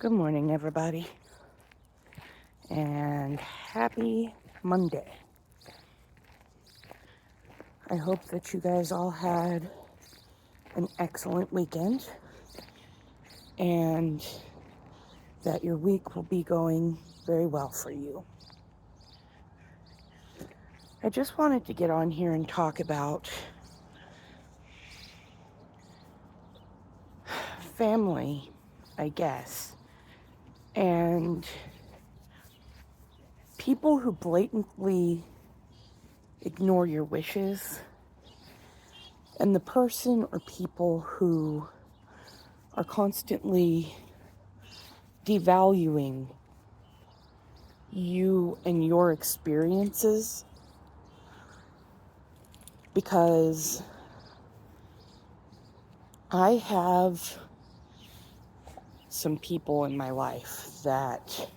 Good morning, everybody, and happy Monday. I hope that you guys all had an excellent weekend and that your week will be going very well for you. I just wanted to get on here and talk about family, I guess, and people who blatantly ignore your wishes, and the person or people who are constantly devaluing you and your experiences, because I have some people in my life that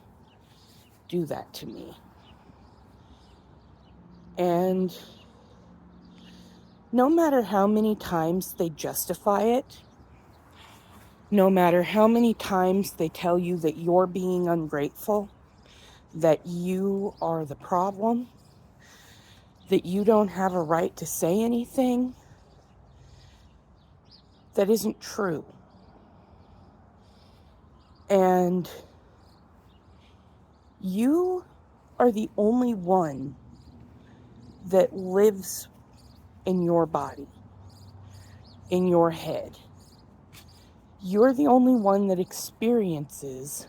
do that to me. And no matter how many times they justify it, no matter how many times they tell you that you're being ungrateful, that you are the problem, that you don't have a right to say anything, that isn't true. And you are the only one that lives in your body, in your head. You're the only one that experiences,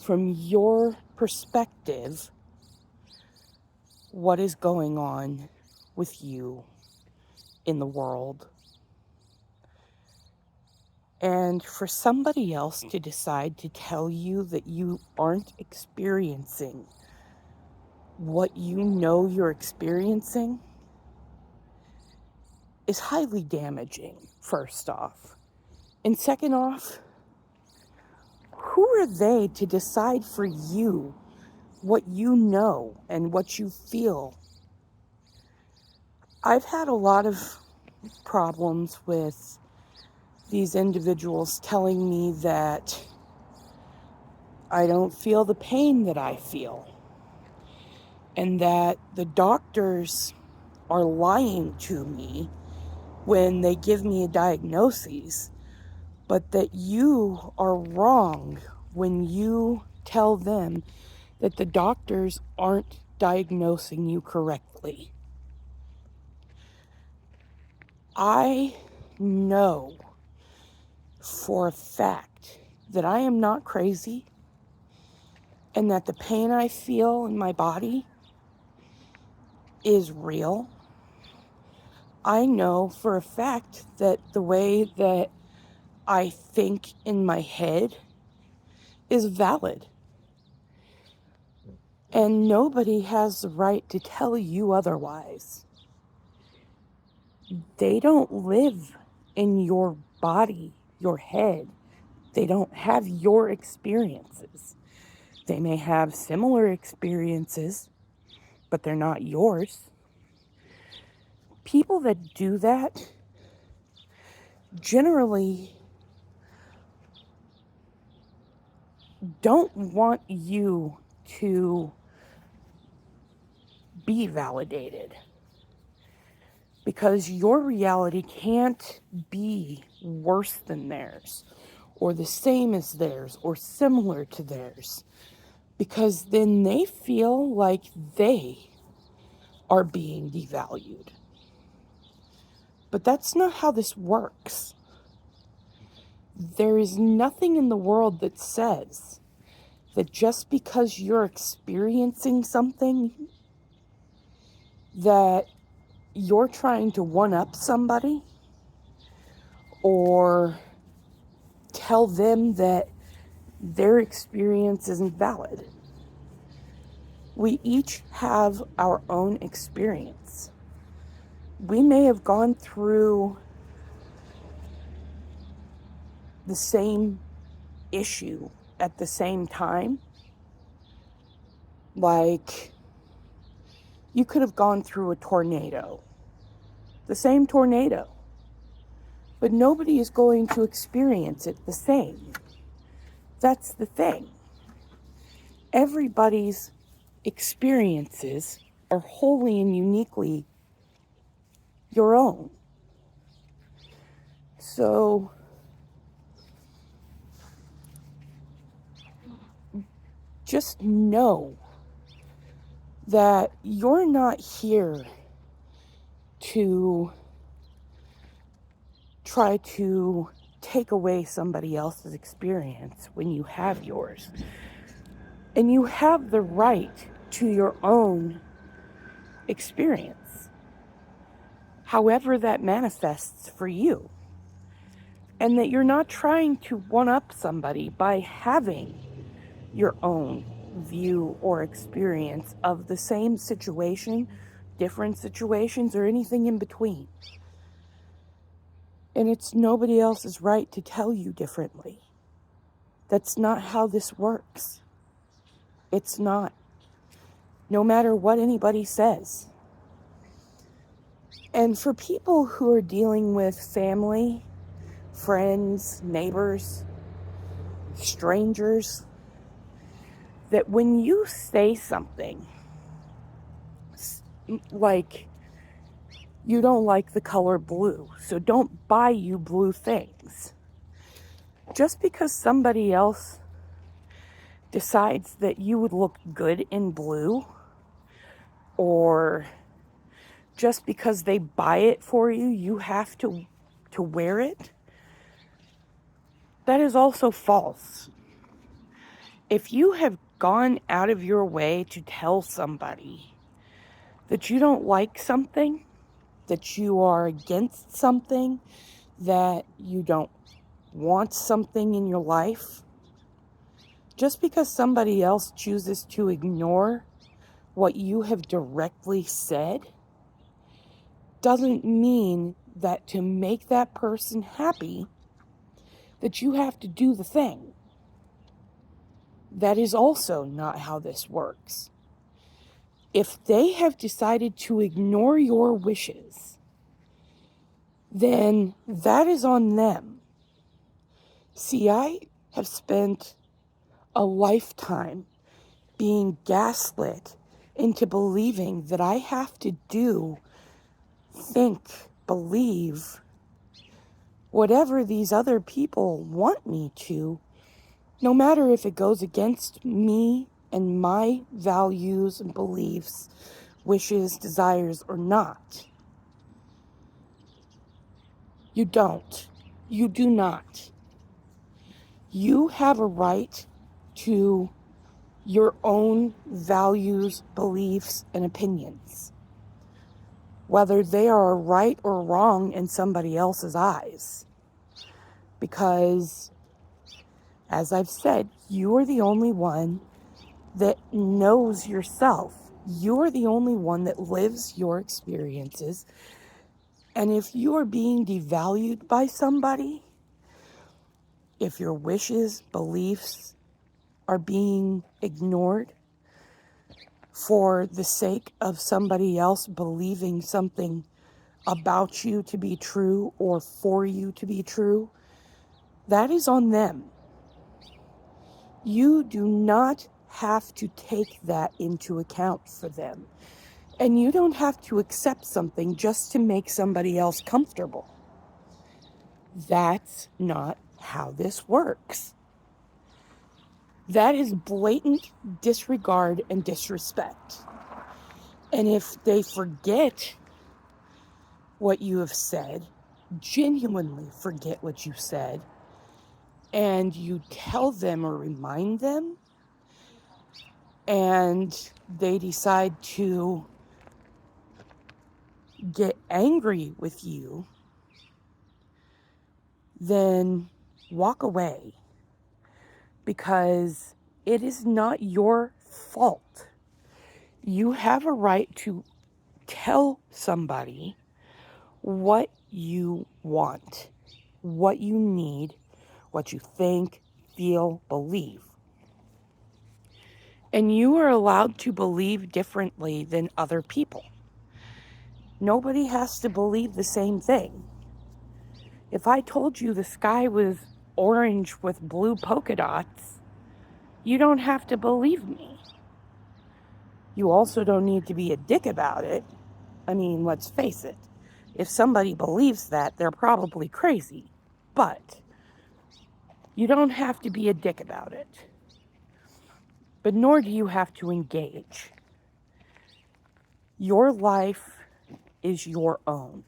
from your perspective, what is going on with you in the world. And for somebody else to decide to tell you that you aren't experiencing what you know you're experiencing is highly damaging, first off. And second off, who are they to decide for you what you know and what you feel? I've had a lot of problems with these individuals telling me that I don't feel the pain that I feel, and that the doctors are lying to me when they give me a diagnosis, but that you are wrong when you tell them that the doctors aren't diagnosing you correctly. I know for a fact that I am not crazy, and that the pain I feel in my body is real. I know for a fact that the way that I think in my head is valid. And nobody has the right to tell you otherwise. They don't live in your body, your head. They don't have your experiences. They may have similar experiences, but they're not yours. People that do that generally don't want you to be validated, because your reality can't be worse than theirs, or the same as theirs, or similar to theirs, because then they feel like they are being devalued. But that's not how this works. There is nothing in the world that says that just because you're experiencing something, that you're trying to one-up somebody or tell them that their experience isn't valid. We each have our own experience. We may have gone through the same issue at the same time. Like, you could have gone through a tornado, the same tornado, but nobody is going to experience it the same. That's the thing. Everybody's experiences are wholly and uniquely your own. So just know that you're not here to try to take away somebody else's experience when you have yours. And you have the right to your own experience, however that manifests for you. And that you're not trying to one-up somebody by having your own view or experience of the same situation, different situations, or anything in between. And it's nobody else's right to tell you differently. That's not how this works. It's not. No matter what anybody says. And for people who are dealing with family, friends, neighbors, strangers, that when you say something like, you don't like the color blue, so don't buy you blue things. Just because somebody else decides that you would look good in blue, or just because they buy it for you, you have to wear it, that is also false. If you have gone out of your way to tell somebody that you don't like something, that you are against something, that you don't want something in your life, just because somebody else chooses to ignore what you have directly said, doesn't mean that to make that person happy, that you have to do the thing. That is also not how this works. If they have decided to ignore your wishes, then that is on them. See, I have spent a lifetime being gaslit into believing that I have to do, think, believe whatever these other people want me to, no matter if it goes against me and my values and beliefs, wishes, desires, or not. You don't. You do not. You have a right to your own values, beliefs, and opinions, whether they are right or wrong in somebody else's eyes. Because, as I've said, you are the only one that knows yourself. You are the only one that lives your experiences. And if you are being devalued by somebody, if your wishes, beliefs are being ignored for the sake of somebody else believing something about you to be true or for you to be true, that is on them. You do not have to take that into account for them. And you don't have to accept something just to make somebody else comfortable. That's not how this works. That is blatant disregard and disrespect. And if they forget what you have said, genuinely forget what you said, and you tell them or remind them, and they decide to get angry with you, then walk away, because it is not your fault. You have a right to tell somebody what you want, what you need, what you think, feel, believe. And you are allowed to believe differently than other people. Nobody has to believe the same thing. If I told you the sky was orange with blue polka dots, You don't have to believe me. You also don't need to be a dick about it. I mean, let's face it. If somebody believes that, they're probably crazy. But you don't have to be a dick about it. But nor do you have to engage. Your life is your own.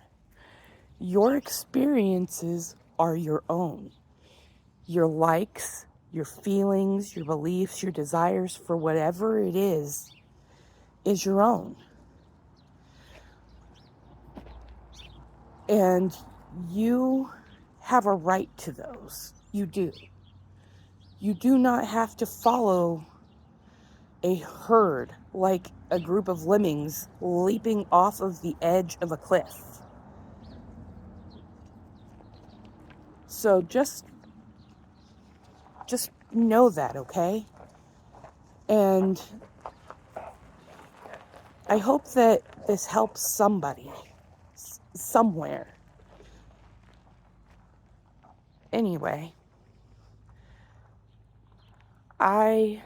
Your experiences are your own. Your likes, your feelings, your beliefs, your desires for whatever it is your own. And you have a right to those. You do. You do not have to follow a herd like a group of lemmings leaping off of the edge of a cliff. So just know that, okay? And I hope that this helps somebody somewhere. Anyway, I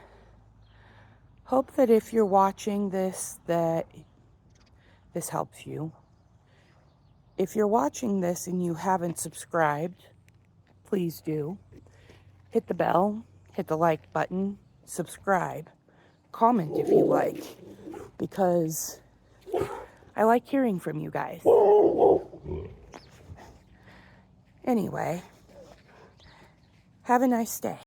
hope that if you're watching this, that this helps you. If you're watching this and you haven't subscribed, please do. Hit the bell, hit the like button, subscribe, comment if you like, because I like hearing from you guys. Anyway, have a nice day.